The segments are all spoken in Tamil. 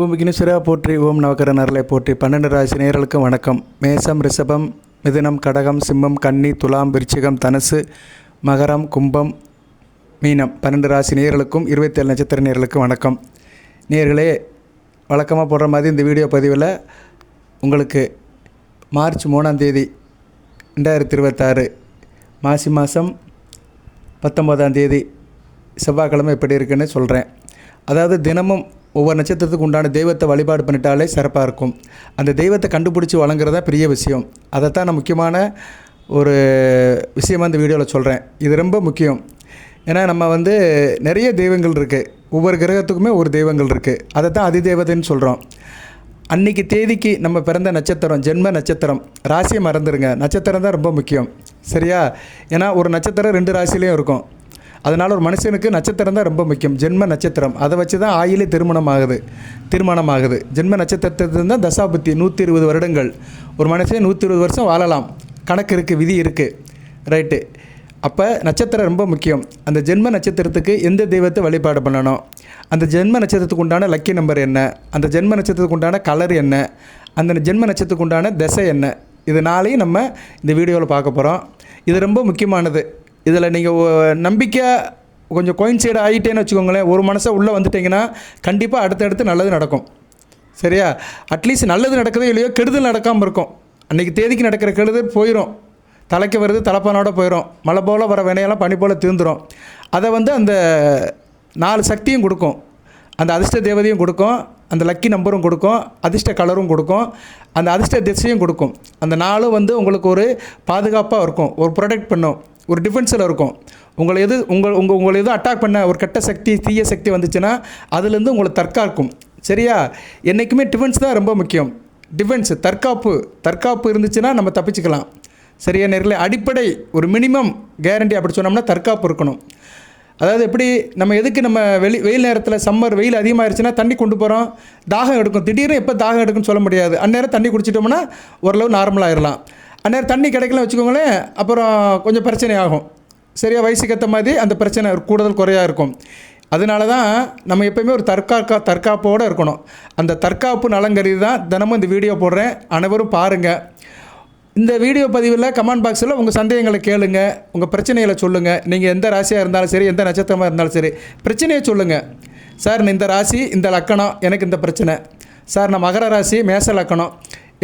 ஓம் விக்னேஸ்வரா போற்றி, ஓம் நவக்கர நரலை போற்றி. 12 ராசி நேயர்களுக்கும் வணக்கம். மேசம், ரிஷபம், மிதுனம், கடகம், சிம்மம், கன்னி, துலாம், விருச்சிகம், தனுசு, மகரம், கும்பம், மீனம் 12 ராசி நேயர்களுக்கும் 27 நட்சத்திர நேயர்களுக்கும் வணக்கம். நேயர்களே, வழக்கமாக போடுற மாதிரி இந்த வீடியோ பதிவில் உங்களுக்கு மார்ச் 3ஆம் தேதி 2026 மாசி மாதம் 19ஆம் தேதி செவ்வாய்க்கிழமை எப்படி இருக்குன்னு சொல்கிறேன். அதாவது தினமும் ஒவ்வொரு நட்சத்திரத்துக்கு உண்டான தெய்வத்தை வழிபாடு பண்ணிட்டாலே சிறப்பாக இருக்கும். அந்த தெய்வத்தை கண்டுபிடிச்சி வழங்குறதா பெரிய விஷயம். அதைத்தான் நான் முக்கியமான ஒரு விஷயமாக இந்த வீடியோவில் சொல்கிறேன். இது ரொம்ப முக்கியம். ஏன்னா நம்ம நிறைய தெய்வங்கள் இருக்குது. ஒவ்வொரு கிரகத்துக்குமே ஒரு தெய்வங்கள் இருக்குது. அதை தான் அதிதெய்வத்தைன்னு சொல்கிறோம். அன்றைக்கி தேதிக்கு நம்ம பிறந்த நட்சத்திரம், ஜென்ம நட்சத்திரம், ராசியை மறந்துடுங்க. நட்சத்திரம் தான் ரொம்ப முக்கியம், சரியா? ஏன்னா ஒரு நட்சத்திரம் 2 ராசிலையும் இருக்கும். அதனால் ஒரு மனுஷனுக்கு நட்சத்திரம் தான் ரொம்ப முக்கியம். ஜென்ம நட்சத்திரம், அதை வச்சு தான் ஆயிலே திருமணம் ஆகுது. ஜென்ம நட்சத்திரத்துக்கு தான் தசாபுத்தி 120 வருடங்கள். ஒரு மனுஷன் 120 வருஷம் வாழலாம். கணக்கு இருக்குது, விதி இருக்குது, ரைட்டு. அப்போ நட்சத்திரம் ரொம்ப முக்கியம். அந்த ஜென்ம நட்சத்திரத்துக்கு எந்த தெய்வத்தை வழிபாடு பண்ணணும், அந்த ஜென்ம நட்சத்திரத்துக்கு உண்டான லக்கி நம்பர் என்ன, அந்த ஜென்ம நட்சத்திரத்துக்கு உண்டான கலர் என்ன, அந்த ஜென்ம நட்சத்திரத்துக்கு உண்டான திசை என்ன, இது நாளையும் நம்ம இந்த வீடியோவில் பார்க்க போகிறோம். இது ரொம்ப முக்கியமானது. இதில் நீங்கள் நம்பிக்கை கொஞ்சம் கோயின்சைடு ஆகிட்டேன்னு வச்சுக்கோங்களேன். ஒரு மனசை உள்ளே வந்துட்டிங்கன்னா கண்டிப்பாக அடுத்தடுத்து நல்லது நடக்கும், சரியா? அட்லீஸ்ட் நல்லது நடக்குதோ இல்லையோ, கெடுதல் நடக்காமல் இருக்கும். அன்றைக்கி தேதிக்கு நடக்கிற கெடுதல் போயிடும். தலைக்கு வருது, தலைப்பானோட போயிடும். மழை போல் வர வினையெல்லாம் பனி போல் தீர்ந்துடும். அதை அந்த 4 சக்தியும் கொடுக்கும். அந்த அதிர்ஷ்ட தேவதையும் கொடுக்கும், அந்த லக்கி நம்பரும் கொடுக்கும், அதிர்ஷ்ட கலரும் கொடுக்கும், அந்த அதிர்ஷ்ட திசையும் கொடுக்கும். அந்த 4ம் உங்களுக்கு ஒரு பாதுகாப்பாக இருக்கும், ஒரு ப்ரொடெக்ட் பண்ணும், ஒரு டிஃபென்ஸில் இருக்கும். உங்களை எதுவும் அட்டாக் பண்ண ஒரு கெட்ட சக்தி, தீய சக்தி வந்துச்சுன்னா அதுலேருந்து உங்களை தற்காக்கும், சரியா? என்றைக்குமே டிஃபென்ஸ் தான் ரொம்ப முக்கியம். டிஃபென்ஸ், தற்காப்பு இருந்துச்சுன்னா நம்ம தப்பிச்சுக்கலாம், சரியா? நேரில் அடிப்படை ஒரு மினிமம் கேரண்டி அப்படி சொன்னோம்னா தற்காப்பு இருக்கணும். அதாவது எப்படி நம்ம எதுக்கு நம்ம வெயில் நேரத்தில் சம்மர் வெயில் அதிகமாகிருச்சுன்னா தண்ணி கொண்டு போகிறோம், தாகம் எடுக்கும். திடீர்னு எப்போ தாகம் எடுக்குன்னு சொல்ல முடியாது. அந்நேரம் தண்ணி குடிச்சிட்டோம்னா ஓரளவு நார்மலாகிடலாம். அந்நேரம் தண்ணி கிடைக்கல வச்சுக்கோங்களேன், அப்புறம் கொஞ்சம் பிரச்சனை ஆகும், சரியா? வயசுக்கு ஏற்ற மாதிரி அந்த பிரச்சனை கூடுதல் குறையாக இருக்கும். அதனால தான் நம்ம எப்போயுமே ஒரு தற்காப்போடு இருக்கணும். அந்த தற்காப்பு நலங்கருதி தான் தினமும் இந்த வீடியோ போடுறேன். அனைவரும் பாருங்கள். இந்த வீடியோ பதிவில் கமெண்ட் பாக்ஸில் உங்கள் சந்தேகங்களை கேளுங்க, உங்கள் பிரச்சனைகளை சொல்லுங்கள். நீங்கள் எந்த ராசியாக இருந்தாலும் சரி, எந்த நட்சத்திரமாக இருந்தாலும் சரி, பிரச்சனையை சொல்லுங்கள். சார், இந்த ராசி, இந்த லக்கணம், எனக்கு இந்த பிரச்சனை. சார், நான் மகர ராசி, மேச லக்கணம்,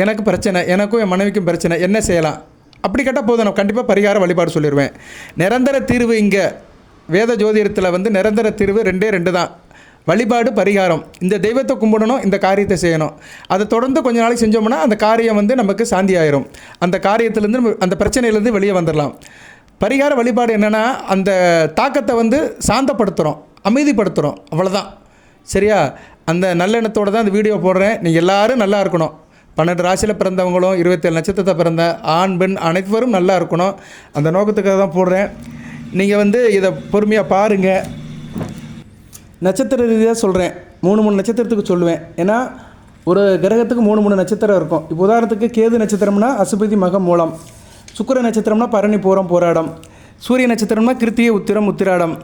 எனக்கு பிரச்சனை, எனக்கும் என் மனைவிக்கும் பிரச்சனை, என்ன செய்யலாம்? அப்படி கேட்டால் போதும், நான் கண்டிப்பாக பரிகார வழிபாடு சொல்லிடுவேன். நிரந்தர தீர்வு இங்கே வேத ஜோதிடத்தில் நிரந்தர தீர்வு 2 தான்: வழிபாடு, பரிகாரம். இந்த தெய்வத்தை கும்பிடணும், இந்த காரியத்தை செய்யணும். அதை தொடர்ந்து கொஞ்ச நாளைக்கு செஞ்சோம்னா அந்த காரியம் நமக்கு சாந்தி ஆயிரும். அந்த காரியத்திலேருந்து, அந்த பிரச்சனையிலேருந்து வெளியே வந்துடலாம். பரிகார வழிபாடு என்னென்னா, அந்த தாக்கத்தை சாந்தப்படுத்துகிறோம், அமைதிப்படுத்துகிறோம், அவ்வளோதான், சரியா? அந்த நல்லெண்ணத்தோடு தான் இந்த வீடியோ போடுறேன். நீங்கள் எல்லோரும் நல்லா இருக்கணும். 12 ராசியில் பிறந்தவங்களும் 27 நட்சத்திரத்தை பிறந்த ஆண் பெண் அனைவரும் நல்லா இருக்கணும். அந்த நோக்கத்துக்காக தான் போடுறேன். நீங்கள் இதை பொறுமையாக பாருங்கள். நட்சத்திர ரீதியாக சொல்கிறேன். 3 நட்சத்திரத்துக்கு சொல்லுவேன். ஏன்னா ஒரு கிரகத்துக்கு 3 நட்சத்திரம் இருக்கும். இப்போ உதாரணத்துக்கு கேது நட்சத்திரம்னா அசுபதி, மகம், மூலம். சுக்கிர நட்சத்திரம்னா பரணி, பூரம், போராடம். சூரிய நட்சத்திரம்னா கிருத்திகை, உத்திரம், உத்திராடம்.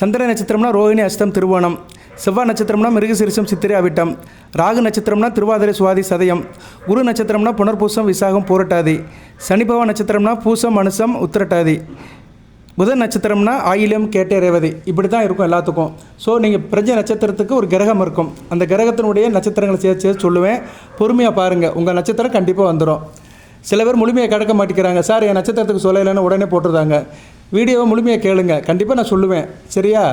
சந்திர நட்சத்திரம்னா ரோஹிணி, அஸ்தம், திருவோணம். செவ்வாய் நட்சத்திரம்னா மிருகசீரிஷம், சித்திரை, அவிட்டம். ராகு நட்சத்திரம்னா திருவாதிரை, சுவாதி, சதயம். குரு நட்சத்திரம்னா புனர்பூசம், விசாகம், பூரட்டாதி. சனிபவ நட்சத்திரம்னா பூசம், அனுசம், உத்திரட்டாதி. புதன் நட்சத்திரம்னா ஆயிலம், கேட்டை, ரேவதி. இப்படி தான் இருக்கும் எல்லாத்துக்கும். ஸோ நீங்கள் பிரஜ நட்சத்திரத்துக்கு ஒரு கிரகம் இருக்கும். அந்த கிரகத்தினுடைய நட்சத்திரங்களை சேர்த்து சொல்லுவேன். பொறுமையாக பாருங்கள், உங்கள் நட்சத்திரம் கண்டிப்பாக வந்துடும். சில பேர் முழுமையாக கிடக்க மாட்டேங்கிறாங்க. சார், என் நட்சத்திரத்துக்கு சொல்லலைன்னு உடனே போட்டுருந்தாங்க. வீடியோவை முழுமையாக கேளுங்க, கண்டிப்பாக நான் சொல்லுவேன், சரியா?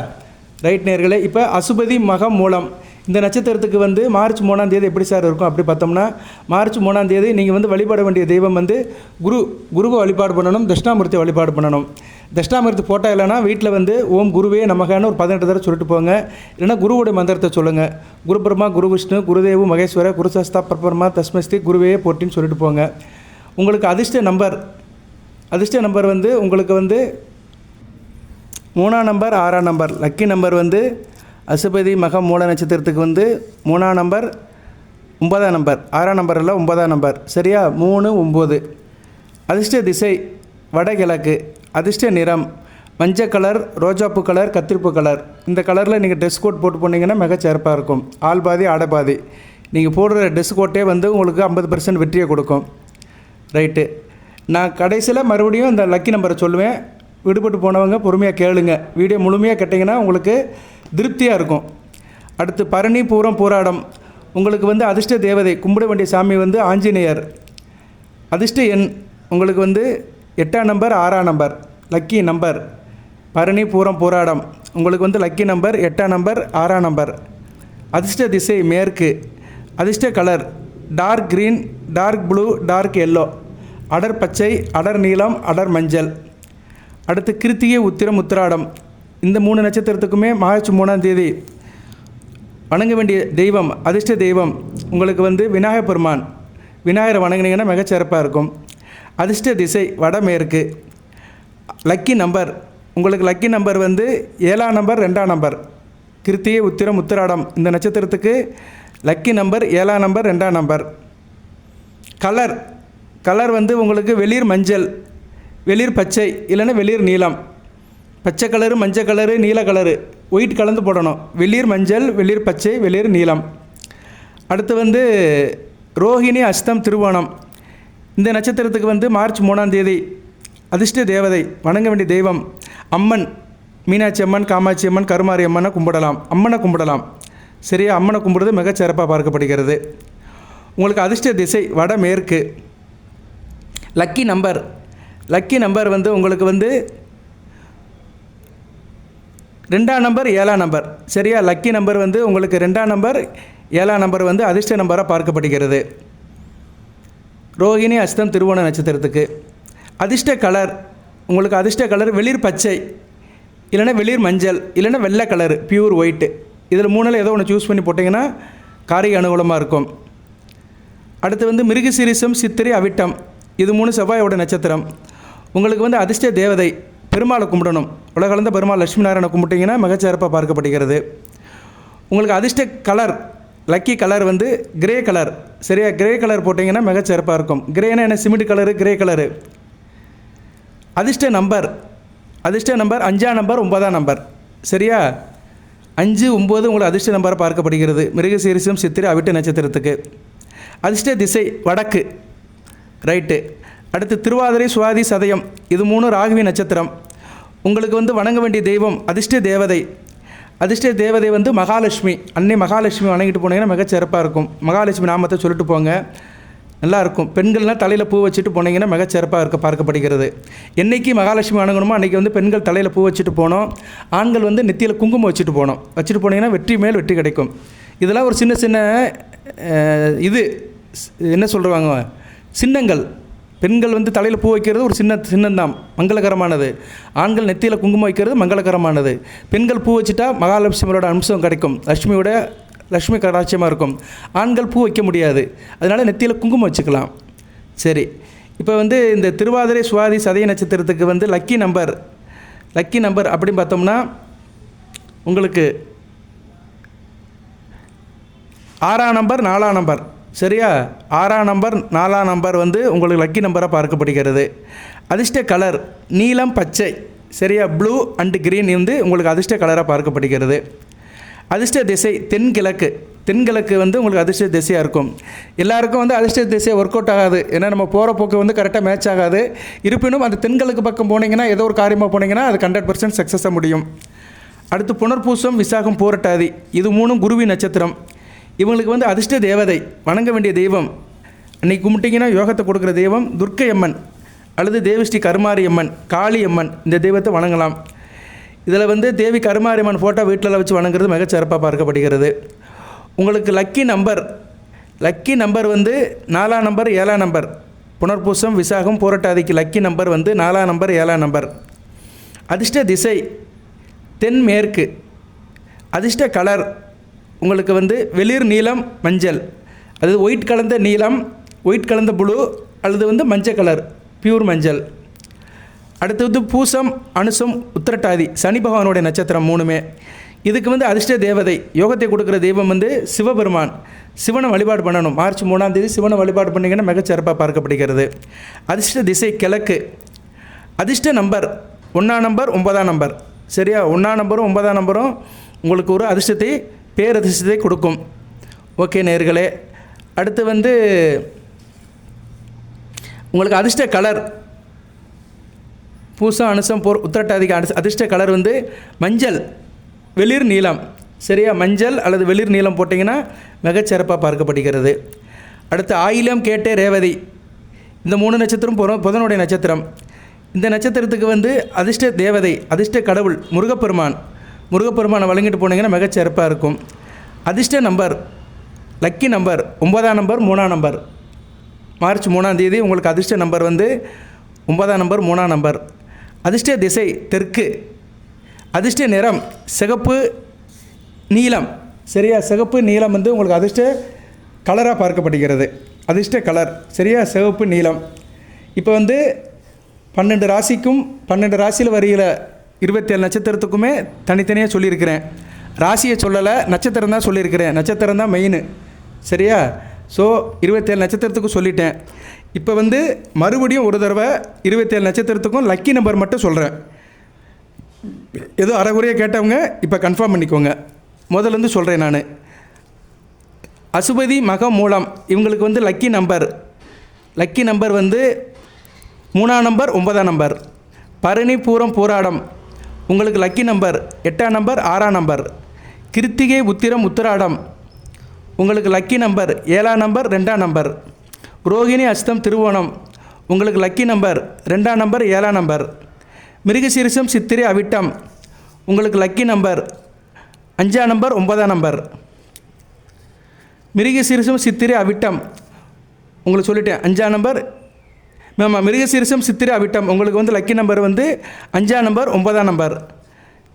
ரைட் நேர்களே. இப்போ அசுபதி, மகம், மூலம் இந்த நட்சத்திரத்துக்கு மார்ச் 3ஆம் தேதி எப்படி சார் இருக்கும் அப்படி பார்த்தோம்னா, மார்ச் 3ஆம் தேதி நீங்கள் வழிபாட வேண்டிய தெய்வம் குருவை வழிபாடு பண்ணணும், தட்சிணாமூர்த்தி வழிபாடு பண்ணணும். தட்சிணாமூர்த்தி போட்டால் இல்லைனா வீட்டில் ஓம் குருவே நமகான்னு ஒரு 18 தடவை சொல்லிட்டு போங்க. இல்லைனா குருவுடைய மந்திரத்தை சொல்லுங்கள். குரு பிரம்மா, குரு விஷ்ணு, குருதேவு மகேஸ்வர, குருசஸ்தா பரபரமா தஸ்மஸ்தி குருவே போட்டின்னு சொல்லிட்டு போங்க. உங்களுக்கு அதிர்ஷ்ட நம்பர் உங்களுக்கு 3ஆம் நம்பர், 6ஆம் நம்பர். லக்கி நம்பர் அசுபதி, மகம், மூல நட்சத்திரத்துக்கு 3ஆம் நம்பர், 9ஆம் நம்பர். 6ஆம் நம்பர் இல்லை, 9ஆம் நம்பர், சரியா? 3, 9. அதிர்ஷ்ட திசை வடகிழக்கு. அதிர்ஷ்ட நிறம் மஞ்சள் கலர், ரோஜாப்பூ கலர், கத்திரிப்பூ கலர். இந்த கலரில் நீங்கள் ட்ரெஸ் கோட் போட்டு போனீங்கன்னா மிகச்சிறப்பாக இருக்கும். ஆள் பாதி ஆடை பாதி. நீங்கள் போடுற ட்ரெஸ் கோட்டே வந்து உங்களுக்கு 50% வெற்றியை கொடுக்கும். ரைட்டு. நான் கடைசியில் மறுபடியும் இந்த லக்கி நம்பரை சொல்லுவேன். விடுபட்டு போனவங்க பொறுமையாக கேளுங்க. வீடியோ முழுமையாக கேட்டிங்கன்னா உங்களுக்கு திருப்தியாக இருக்கும். அடுத்து பரணி, பூரம், பூராடம். உங்களுக்கு வந்து அதிர்ஷ்ட தேவதை கும்பிட வேண்டிய சாமி வந்து ஆஞ்சநேயர். அதிர்ஷ்ட எண் உங்களுக்கு வந்து 8ஆம் நம்பர், 6ஆம் number. Lucky number Bharani, Pooram, Pooradam. உங்களுக்கு வந்து லக்கி நம்பர் 8ஆம் நம்பர், 6ஆம் நம்பர். அதிர்ஷ்ட திசை மேற்கு. அதிர்ஷ்ட colour dark green, dark blue, dark yellow, அடர் பச்சை, அடர் நீலம், அடர் மஞ்சள். அடுத்து கிருத்திகை, உத்திரம், உத்திராடம். இந்த 3 நட்சத்திரத்துக்குமே மார்ச் 3ஆம் தேதி வணங்க வேண்டிய தெய்வம், அதிர்ஷ்ட தெய்வம் உங்களுக்கு வந்து விநாயகர் பெருமான். விநாயகரை வணங்கினீங்கன்னா மிகச்சிறப்பாக இருக்கும். அதிர்ஷ்ட திசை வடமேற்கு. லக்கி நம்பர் உங்களுக்கு லக்கி நம்பர் வந்து 7ஆம் நம்பர், 2ஆம் நம்பர். கிருத்திகை, உத்திரம், உத்திராடம் இந்த நட்சத்திரத்துக்கு லக்கி நம்பர் 7ஆம் நம்பர், 2ஆம் நம்பர். கலர் வந்து உங்களுக்கு வெளிர் மஞ்சள், வெளிர் பச்சை, இல்லைன்னா வெளிர் நீலம். பச்சை கலரு, மஞ்சள் கலரு, நீல கலரு, ஒயிட் கலந்து போடணும். வெளிர் மஞ்சள், வெளிர் பச்சை, வெளிர் நீலம். அடுத்து வந்து ரோஹிணி, அஸ்தம், திருவோணம். இந்த நட்சத்திரத்துக்கு வந்து மார்ச் 3ஆம் தேதி அதிர்ஷ்ட தேவதை வணங்க வேண்டிய தெய்வம் அம்மன். மீனாட்சி அம்மன், காமாட்சி அம்மன், கருமாரி அம்மனை கும்பிடலாம். அம்மனை கும்பிடலாம். சரியா? அம்மனை கும்பிடுறது மிகச்சிறப்பாக பார்க்கப்படுகிறது. உங்களுக்கு அதிர்ஷ்ட திசை வடமேற்கு. லக்கி நம்பர் வந்து உங்களுக்கு வந்து 2ஆம் நம்பர், 7ஆம் நம்பர். சரியா? லக்கி நம்பர் வந்து உங்களுக்கு 2ஆம் நம்பர், 7ஆம் நம்பர் வந்து அதிர்ஷ்ட நம்பராக பார்க்கப்படுகிறது. ரோஹிணி, அஸ்தம், திருவோண நட்சத்திரத்துக்கு. அதிர்ஷ்ட கலர் உங்களுக்கு அதிர்ஷ்ட கலர் வெளிர் பச்சை, இல்லைன்னா வெளிர் மஞ்சள், இல்லைன்னா வெள்ளை கலரு, பியூர் ஒயிட்டு. இதில் 3ல் ஏதோ ஒன்று சூஸ் பண்ணி போட்டிங்கன்னா காரிய அனுகூலமாக இருக்கும். அடுத்து வந்து மிருகசீரிசம், சித்திரை, அவிட்டம். இது 3 செவ்வாயோட நட்சத்திரம். உங்களுக்கு வந்து அதிர்ஷ்ட தேவதை பெருமாளை கும்பிடணும். உலகளந்த பெருமாள் லட்சுமி நாராயணனை கும்பிட்டிங்கன்னா மிகச்சிறப்பாக பார்க்கப்படுகிறது. உங்களுக்கு அதிர்ஷ்ட கலர் லக்கி கலர் வந்து கிரே கலர். சரியா? கிரே கலர் போட்டிங்கன்னா மிகச்சிறப்பாக இருக்கும். கிரேனா என்ன? Cement colour, grey colour. அதிர்ஷ்ட நம்பர் 5ஆம் நம்பர், 9ஆம் நம்பர். சரியா? 5, 9 உங்களுக்கு அதிர்ஷ்ட நம்பராக பார்க்கப்படுகிறது. மிருகசீரிசம், சித்திரை, அவிட்ட நட்சத்திரத்துக்கு. அதிர்ஷ்ட திசை வடக்கு. ரைட்டு. அடுத்து திருவாதிரை, சுவாதி, சதயம். இது 3 ராகுவி நட்சத்திரம். உங்களுக்கு வந்து வணங்க வேண்டிய தெய்வம் அதிர்ஷ்ட தேவதை வந்து மகாலட்சுமி. அன்னை மகாலட்சுமி வணங்கிட்டு போனீங்கன்னா மிகச்சிறப்பாக இருக்கும். மகாலட்சுமி நாமத்தை சொல்லிட்டு போங்க, நல்லாயிருக்கும். பெண்கள்லாம் தலையில் பூ வச்சுட்டு போனீங்கன்னா மிகச்சிறப்பாக பார்க்கப்படுகிறது. என்றைக்கு மகாலட்சுமி வணங்கணுமோ அன்றைக்கி வந்து பெண்கள் தலையில் பூ வச்சுட்டு போனோம். ஆண்கள் வந்து நெத்தியில் குங்குமம் வச்சுட்டு போனீங்கன்னா வெற்றி மேல் வெற்றி கிடைக்கும். இதெல்லாம் ஒரு சின்ன இது என்ன சொல்கிறாங்க, சின்னங்கள். பெண்கள் வந்து தலையில் பூ வைக்கிறது ஒரு சின்னந்தான், மங்களகரமானது. ஆண்கள் நெத்தியில் குங்குமம் வைக்கிறது மங்களகரமானது. பெண்கள் பூ வச்சுட்டா மகாலட்சுமியோட அம்சம் கிடைக்கும், லக்ஷ்மி கடாட்சியமாக இருக்கும். ஆண்கள் பூ வைக்க முடியாது, அதனால் நெத்தியில் குங்குமம் வச்சுக்கலாம். சரி, இப்போ வந்து இந்த திருவாதிரை, சுவாதி, சதய நட்சத்திரத்துக்கு வந்து லக்கி நம்பர் அப்படின்னு பார்த்தோம்னா உங்களுக்கு 6ஆம் நம்பர், 4ஆம் நம்பர். சரியா? 6ஆம் நம்பர், 4ஆம் நம்பர் வந்து உங்களுக்கு லக்கி நம்பராக பார்க்கப்படுகிறது. அதிர்ஷ்ட கலர் நீலம், பச்சை. சரியா? ப்ளூ அண்டு க்ரீன் வந்து உங்களுக்கு அதிர்ஷ்ட கலராக பார்க்கப்படுகிறது. அதிர்ஷ்ட திசை தென்கிழக்கு வந்து உங்களுக்கு அதிர்ஷ்ட திசையாக இருக்கும். எல்லாருக்கும் வந்து அதிர்ஷ்ட திசை ஒர்க் அவுட் ஆகாது. ஏன்னா நம்ம போகிற போக்கு வந்து கரெக்டாக மேட்ச் ஆகாது. இருப்பினும் அந்த தென்கிழக்கு பக்கம் போனீங்கன்னா, ஏதோ ஒரு காரியமாக போனீங்கன்னா அது 100% சக்ஸஸாக முடியும். அடுத்து புனர்பூசம், விசாகம், பூரட்டாதி. இது 3 குருவி நட்சத்திரம். இவங்களுக்கு வந்து அதிர்ஷ்ட தேவதை வணங்க வேண்டிய தெய்வம், அன்றைக்கி கும்பிட்டிங்கன்னா யோகத்தை கொடுக்குற தெய்வம் துர்க்கை அம்மன் அல்லது தேவி ஸ்ரீ கருமாரி அம்மன், காளி அம்மன். இந்த தெய்வத்தை வணங்கலாம். இதில் வந்து தேவி கருமாரி அம்மன் ஃபோட்டோ வீட்டில் வச்சு வணங்குறது மிகச்சிறப்பாக பார்க்கப்படுகிறது. உங்களுக்கு லக்கி நம்பர் வந்து 4ஆம் நம்பர், 7ஆம் நம்பர். புனர்பூசம், விசாகம், பூரட்டாதிக்கு லக்கி நம்பர் வந்து 4ஆம் நம்பர், 7ஆம் நம்பர். அதிர்ஷ்ட திசை தென்மேற்கு. அதிர்ஷ்ட கலர் உங்களுக்கு வந்து வெளிர் நீலம், மஞ்சள். அது ஒயிட் கலந்த நீலம், ஒயிட் கலந்த ப்ளூ, அல்லது வந்து மஞ்சள் கலர், பியூர் மஞ்சள். அடுத்து வந்து பூசம், அனுசம், உத்திரட்டாதி. சனி பகவானுடைய நட்சத்திரம் 3மே. இதுக்கு வந்து அதிர்ஷ்ட தேவதை, யோகத்தை கொடுக்குற தெய்வம் வந்து சிவபெருமான். சிவனை வழிபாடு பண்ணணும். மார்ச் 3ஆம் தேதி சிவனை வழிபாடு பண்ணிங்கன்னா மிகச்சிறப்பாக பார்க்கப்படுகிறது. அதிர்ஷ்ட திசை கிழக்கு. அதிர்ஷ்ட நம்பர் 1ஆம் நம்பர் 9ஆம் நம்பர். சரியா, 1ஆம் நம்பரும் 9ஆம் நம்பரும் உங்களுக்கு ஒரு அதிர்ஷ்டத்தை, பேரதிர்ஷ்டத்தை கொடுக்கும். ஓகே நேயர்களே, அடுத்து வந்து உங்களுக்கு அதிர்ஷ்ட கலர் பூசம், அனுசம், உத்திரட்டாதிக்கு அதிர்ஷ்ட கலர் வந்து மஞ்சள், வெளிர் நீலம். சரியா, மஞ்சள் அல்லது வெளிர் நீலம் போட்டிங்கன்னா மிகச்சிறப்பாக பார்க்கப்படுகிறது. அடுத்து ஆயிலம், கேட்டே, ரேவதி, இந்த 3 நட்சத்திரம் புதனுடைய நட்சத்திரம். இந்த நட்சத்திரத்துக்கு வந்து அதிர்ஷ்ட தேவதை, அதிர்ஷ்ட கடவுள் முருகப்பெருமான். முருகப்பெருமானை வழங்கிட்டு போனீங்கன்னா மிகச்சிறப்பாக இருக்கும். அதிர்ஷ்ட நம்பர், லக்கி நம்பர் 9ஆம் நம்பர் 3ஆம் நம்பர். மார்ச் 3ஆம் தேதி உங்களுக்கு அதிர்ஷ்ட நம்பர் வந்து 9ஆம் நம்பர் 3ஆம் நம்பர். அதிர்ஷ்ட திசை தெற்கு. அதிர்ஷ்ட நிறம் சிகப்பு, நீலம். சரியா, சிகப்பு நீலம் வந்து உங்களுக்கு அதிர்ஷ்ட கலராக பார்க்கப்படுகிறது. அதிர்ஷ்ட கலர் சரியா, சிவப்பு நீலம். இப்போ வந்து 12 ராசிக்கும் 12 ராசியில் வருகிற 27 நட்சத்திரத்துக்குமே தனித்தனியாக சொல்லியிருக்கிறேன். ராசியை சொல்லலை, நட்சத்திரம் தான் சொல்லியிருக்கிறேன். நட்சத்திரம் தான் மெயின். சரியா, ஸோ 27 நட்சத்திரத்துக்கும் சொல்லிட்டேன். இப்போ வந்து மறுபடியும் ஒரு தடவை 27 நட்சத்திரத்துக்கும் லக்கி நம்பர் மட்டும் சொல்கிறேன். ஏதோ அரைகுறையாக கேட்டவங்க இப்போ கன்ஃபார்ம் பண்ணிக்கோங்க. முதல்லேருந்து சொல்கிறேன் நான். அசுபதி, மகம், மூலம் இவங்களுக்கு வந்து லக்கி நம்பர் வந்து 3ஆம் நம்பர் 9ஆம் நம்பர். பரணி, பூரம், பூராடம் உங்களுக்கு லக்கி நம்பர் 8ஆம் நம்பர் 6ஆம் நம்பர். கிருத்திகை, உத்திரம், உத்திராடம் உங்களுக்கு லக்கி நம்பர் 7ஆம் நம்பர் 2ஆம் நம்பர். ரோகிணி, அஸ்தம், திருவோணம் உங்களுக்கு லக்கி நம்பர் 2ஆம் நம்பர் 7ஆம் நம்பர். மிருகசீரிஷம், சித்திரை, அவிட்டம் உங்களுக்கு லக்கி நம்பர் 5ஆம் நம்பர் 9ஆம் நம்பர். மிருகசீரிஷம், சித்திரை, அவிட்டம் உங்களுக்கு சொல்லிட்டேன் 5ஆம் நம்பர். மிருகசீரிஷம், சித்திரை, அவிட்டம் உங்களுக்கு வந்து லக்கி நம்பர் வந்து 5ஆம் நம்பர் 9ஆம் நம்பர்.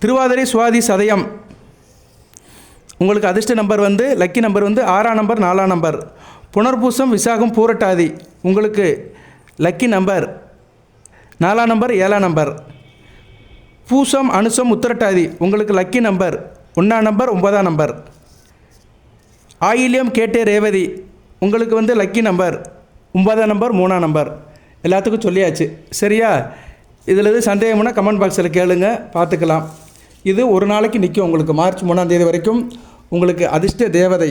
திருவாதிரை, சுவாதி, சதயம் உங்களுக்கு அதிர்ஷ்ட நம்பர் வந்து லக்கி நம்பர் வந்து 6ஆம் நம்பர் 4ஆம் நம்பர். புனர்பூசம், விசாகம், பூரட்டாதி உங்களுக்கு லக்கி நம்பர் 4ஆம் நம்பர் 7ஆம் நம்பர். பூசம், அனுசம், உத்திரட்டாதி உங்களுக்கு லக்கி நம்பர் 1ஆம் நம்பர் 9ஆம் நம்பர். ஆயில்யம், கேட்டே, ரேவதி உங்களுக்கு வந்து லக்கி நம்பர் 9ஆம் நம்பர் 3ஆம் நம்பர். எல்லாத்துக்கும் சொல்லியாச்சு. சரியா, இதில் எது சந்தேகம்னா கமெண்ட் பாக்ஸில் கேளுங்க, பார்த்துக்கலாம். இது ஒரு நாளைக்கு நிற்கும் உங்களுக்கு. மார்ச் 3ஆம் தேதி வரைக்கும் உங்களுக்கு அதிர்ஷ்ட தேவதை,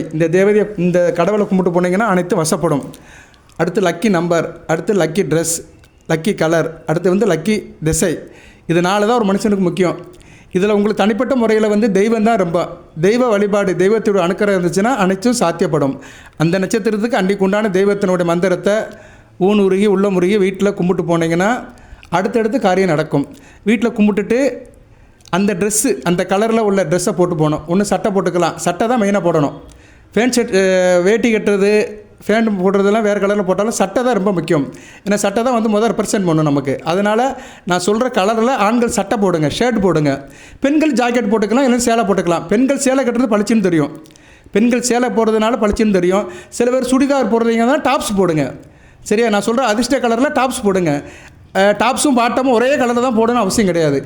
இந்த கடவுளை கும்பிட்டு போனீங்கன்னா அனைத்தும் வசப்படும். அடுத்து லக்கி நம்பர், அடுத்து லக்கி ட்ரெஸ், லக்கி கலர், அடுத்து வந்து லக்கி திசை. இது 4 தான் ஒரு மனுஷனுக்கு முக்கியம். இதில் உங்களுக்கு தனிப்பட்ட முறையில் வந்து தெய்வம் தான் ரொம்ப, தெய்வ வழிபாடு, தெய்வத்தோட அணுக்கரம் இருந்துச்சுன்னா அனைத்தும் சாத்தியப்படும். அந்த நட்சத்திரத்துக்கு அன்றைக்கு உண்டான தெய்வத்தினுடைய மந்திரத்தை ஊன் உருகி உள்ள முருகி வீட்டில் கும்பிட்டு போனீங்கன்னா அடுத்தடுத்து காரியம் நடக்கும். வீட்டில் கும்பிட்டுட்டு அந்த ட்ரெஸ்ஸு, அந்த கலரில் உள்ள ட்ரெஸ்ஸை போட்டு போகணும். ஒன்று சட்டை போட்டுக்கலாம், சட்டை தான் மெயினாக போடணும். ஃபேண்ட் ஷர்ட், வேட்டி கட்டுறது, ஃபேண்ட் போடுறதெல்லாம் வேறு கலரில் போட்டாலும் சட்டை தான் ரொம்ப முக்கியம். ஏன்னா சட்டை தான் வந்து முதல் ரெப்ரசென்ட் பண்ணணும் நமக்கு. அதனால் நான் சொல்கிற கலரில் ஆண்கள் சட்டை போடுங்க, ஷர்ட் போடுங்க. பெண்கள் ஜாக்கெட் போட்டுக்கலாம், இல்லைன்னா சேலை போட்டுக்கலாம். பெண்கள் சேலை கட்டுறது பளிச்சுன்னு தெரியும். பெண்கள் சேலை போடுறதுனால பளிச்சுன்னு தெரியும். சில பேர் சுடிதார் போடுறீங்கன்னா டாப்ஸ் போடுங்க. சரியா, நான் சொல்கிற அதிர்ஷ்ட கலரில் டாப்ஸ் போடுங்க. டாப்ஸும் பாட்டமும் ஒரே கலரில் தான் போடணும் அவசியம் கிடையாது.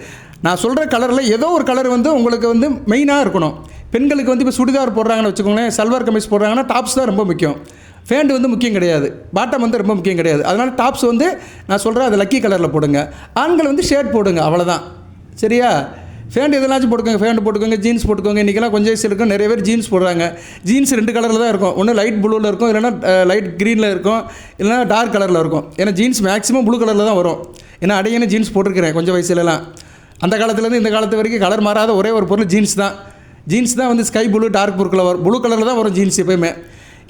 நான் சொல்கிற கலரில் ஏதோ ஒரு கலர் வந்து உங்களுக்கு வந்து மெயினாக இருக்கணும். பெண்களுக்கு வந்து இப்போ சுடிதார் போடுறாங்கன்னு வச்சுக்கோங்களேன், சல்வார் கமிஸ் போடுறாங்கன்னா டாப்ஸ் தான் ரொம்ப முக்கியம். ஃபேண்ட் வந்து முக்கியம் கிடையாது, பாட்டம் வந்து ரொம்ப முக்கியம் கிடையாது. அதனால் டாப்ஸ் வந்து நான் சொல்கிறேன் அது லக்கி கலரில் போடுங்க. ஆண்கள் வந்து ஷர்ட் போடுங்க, அவ்வளோதான். சரியா, ஃபேண்ட் எதனாச்சும் போட்டுக்கோங்க, ஃபேண்ட் போட்டுக்கோங்க, ஜீன்ஸ் போட்டுக்கோங்க. இன்றைக்கெல்லாம் கொஞ்சம் வயசு இருக்கும், நிறைய பேர் ஜீன்ஸ் போடுறாங்க. ஜீன்ஸ் 2 கலரில் தான் இருக்கும். ஒன்று லைட் ப்ளூவில் இருக்கும், இல்லைனா லைட் க்ரீனில் இருக்கும், இல்லைனா டார்க் கலரில் இருக்கும். ஏன்னா ஜீன்ஸ் மேக்ஸிமம் ப்ளூ கலரில் தான் வரும். ஏன்னா அடையான ஜீன்ஸ் போட்டிருக்கிறேன் கொஞ்சம் வயசுலலாம். அந்த காலத்துலேருந்து இந்த காலத்து வரைக்கும் கலர் மாறாத ஒரே ஒரு பொருள் ஜீன்ஸ் தான். ஜீன்ஸ் தான் வந்து ஸ்கை ப்ளூ, டார்க் ப்ளூ வரும், ப்ளூ கலரில் தான் வரும் ஜீன்ஸ் எப்போயுமே.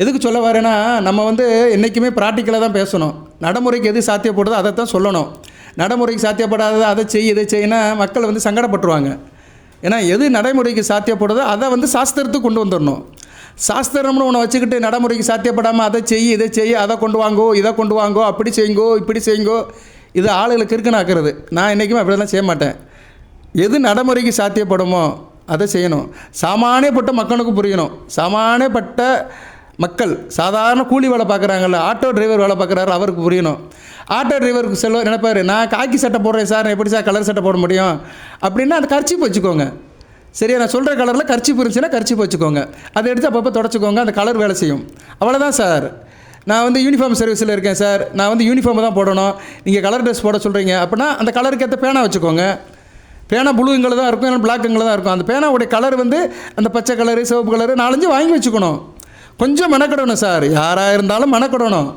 எதுக்கு சொல்ல வரேன்னா, நம்ம வந்து என்றைக்குமே ப்ராக்டிக்கலாக தான் பேசணும். நடைமுறைக்கு எது சாத்தியப்படுதோ அதை தான் சொல்லணும். நடைமுறைக்கு சாத்தியப்படாததை அதை இதை செய்யினா மக்கள் வந்து சங்கடப்பட்டுருவாங்க. ஏன்னா எது நடைமுறைக்கு சாத்தியப்படுதோ அதை வந்து சாஸ்திரத்துக்கு கொண்டு வந்துடணும். சாஸ்திரம்னு ஒன்று வச்சுக்கிட்டு நடைமுறைக்கு சாத்தியப்படாமல் அதை இதை செய்ய, அதை கொண்டு வாங்கோ, இதை கொண்டு வாங்கோ, அப்படி செய்யுங்கோ, இப்படி செய்யுங்கோ, இது ஆளுகளுக்கு இருக்குன்னு ஆக்குறது. நான் என்றைக்குமே அப்படிலாம் செய்ய மாட்டேன். எது நடைமுறைக்கு சாத்தியப்படுமோ அதை செய்யணும். சாமானியப்பட்ட மக்களுக்கு புரியணும். சாமானியப்பட்ட மக்கள், சாதாரண கூலி வேலை பார்க்குறாங்கல்ல, ஆட்டோ டிரைவர் வேலை பார்க்குறாரு, அவருக்கு புரியணும். ஆட்டோ டிரைவருக்கு செல்வார் நினைப்பார், நான் காக்கி சட்டை போடுறேன் சார், எப்படி சார் கலர் சட்டை போட முடியும் அப்படின்னா அந்த கர்ச்சீப் வச்சுக்கோங்க. சரியா? நான் சொல்கிற கலரில் கர்ச்சீப் இருந்துச்சுன்னா கர்ச்சீப் வச்சுக்கோங்க. அதை எடுத்து அப்பப்போ தொடச்சிக்கோங்க. அந்த கலர் வேலை செய்யும். அவ்வளோதான் சார். நான் வந்து யூனிஃபார்ம் சர்வீஸில் இருக்கேன் சார். நான் வந்து யூனிஃபார்ம் தான் போடணும். நீங்கள் கலர் ட்ரெஸ் போட சொல்கிறீங்க அப்படின்னா அந்த கலருக்கு ஏற்ற பேனா வச்சுக்கோங்க. பேனா ப்ளூங்கில் தான் இருக்கும், இல்லைன்னா பிளாக்குங்கில் தான் இருக்கும். அந்த பேனாவுடைய கலர் வந்து அந்த பச்சை கலரு, சிவப்பு கலரு 4-5 வாங்கி வச்சுக்கணும். கொஞ்சம் மெனக்கிடணும் சார். யாராக இருந்தாலும் மெனக்கிடணும்.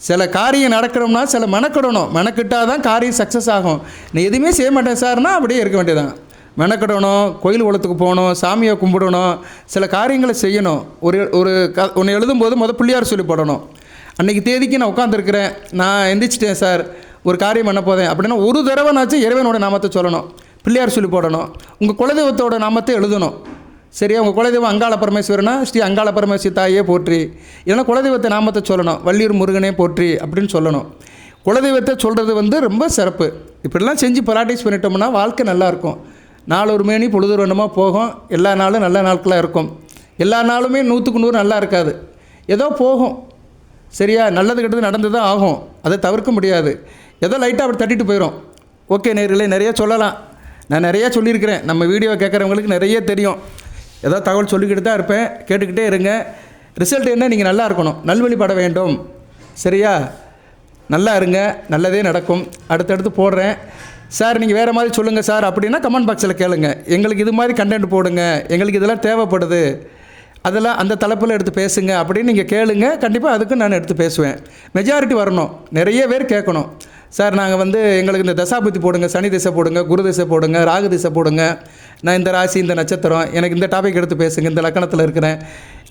சில காரியம் நடக்கணும்னா சில மெனக்கிடணும். மெனக்கிட்டால் தான் காரியம் சக்ஸஸ் ஆகும். நான் எதுவுமே செய்ய மாட்டேன் சார்னா அப்படியே இருக்க வேண்டியதான். மெனக்கிடணும், கோயில் குளத்துக்கு போகணும், சாமியை கும்பிடணும், சில காரியங்களை செய்யணும். ஒன்று எழுதும்போது பிள்ளையார் சொல்லி போடணும். அன்றைக்கி தேதிக்கு நான் உட்காந்துருக்கிறேன், நான் எந்திரிச்சிட்டேன் சார், ஒரு காரியம் பண்ண போதேன் அப்படின்னா ஒரு தடவைனாச்சும் இறைவனோட நாமத்தை சொல்லணும், பிள்ளையார் சொல்லி போடணும். உங்கள் குலதெய்வத்தோட நாமத்தை எழுதணும். சரியா? உங்கள் குலதெய்வம் அங்காள பரமேஸ்வரனா ஸ்ரீ அங்காள பரமேஸ்வரி தாயே போற்றி, இல்லைன்னா குலதெய்வத்தை நாமத்தை சொல்லணும், வள்ளியூர் முருகனே போற்றி அப்படின்னு சொல்லணும். குலதெய்வத்தை சொல்கிறது வந்து ரொம்ப சிறப்பு. இப்படிலாம் செஞ்சு ப்ராக்டிஸ் பண்ணிட்டோம்னா வாழ்க்கை நல்லாயிருக்கும். நாள் ஒரு மேனி பொழுது ரெண்டுமா போகும். எல்லா நாளும் நல்ல நாட்களாக இருக்கும். எல்லா நாளுமே 100க்கு 100 நல்லா இருக்காது, ஏதோ போகும். சரியா? நல்லது கெட்டது நடந்து தான் ஆகும், அதை தவிர்க்க முடியாது. ஏதோ லைட்டாக அப்படி தட்டிட்டு போயிடும். ஓகே நேயர்களே, நிறைய சொல்லலாம். நான் நிறையா சொல்லியிருக்கிறேன். நம்ம வீடியோ கேட்குறவங்களுக்கு நிறைய தெரியும். ஏதோ தகவல் சொல்லிக்கிட்டு தான் இருப்பேன், கேட்டுக்கிட்டே இருங்க. ரிசல்ட் என்ன? நீங்கள் நல்லா இருக்கணும், நல்வழிப்பட வேண்டும். சரியா? நல்லா இருங்க, நல்லதே நடக்கும். அடுத்தடுத்து போடுறேன் சார். நீங்கள் வேறு மாதிரி சொல்லுங்கள் சார் அப்படின்னா கமெண்ட் பாக்ஸில் கேளுங்க. எங்களுக்கு இது மாதிரி கண்டென்ட் போடுங்க, எங்களுக்கு இதெல்லாம் தேவைப்படுது, அதெல்லாம் அந்த தலைப்பில் எடுத்து பேசுங்க அப்படின்னு நீங்கள் கேளுங்க. கண்டிப்பாக அதுக்கு நான் எடுத்து பேசுவேன். மெஜாரிட்டி வரணும், நிறைய பேர் கேட்கணும். சார் நாங்கள் வந்து எங்களுக்கு இந்த தசாபுத்தி போடுங்க, சனி திசை போடுங்க, குரு திசை போடுங்க, ராகு திசை போடுங்க, நான் இந்த ராசி இந்த நட்சத்திரம் எனக்கு இந்த டாபிக் எடுத்து பேசுங்க, இந்த லக்கணத்தில் இருக்கிறேன்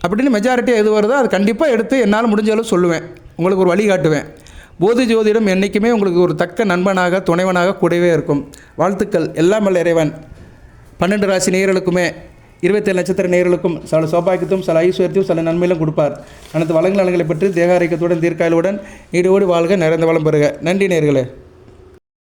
அப்படின்னு மெஜாரிட்டியாக எது வருதோ அது கண்டிப்பாக எடுத்து என்னால் முடிஞ்ச அளவு சொல்லுவேன். உங்களுக்கு ஒரு வழி காட்டுவேன். போதி ஜோதிடம் என்றைக்குமே உங்களுக்கு ஒரு தக்க நண்பனாக துணைவனாக கூடவே இருக்கும். வாழ்த்துக்கள். எல்லாம் வல்ல இறைவன் 12 ராசி நேயர்களுக்குமே 27 நட்சத்திர நேயர்களுக்கும் சில சௌபாக்கியத்தையும் சில ஐஸ்வர்யத்தையும் சில நன்மையிலும் கொடுப்பார். அனைத்து வளங்களை பற்றி தேக ஆரோக்கியத்துடன் தீர்க்காயலுடன் நீடோடி வாழ்க, நிறைந்த வளம் பெறுக. நன்றி நேயர்களே.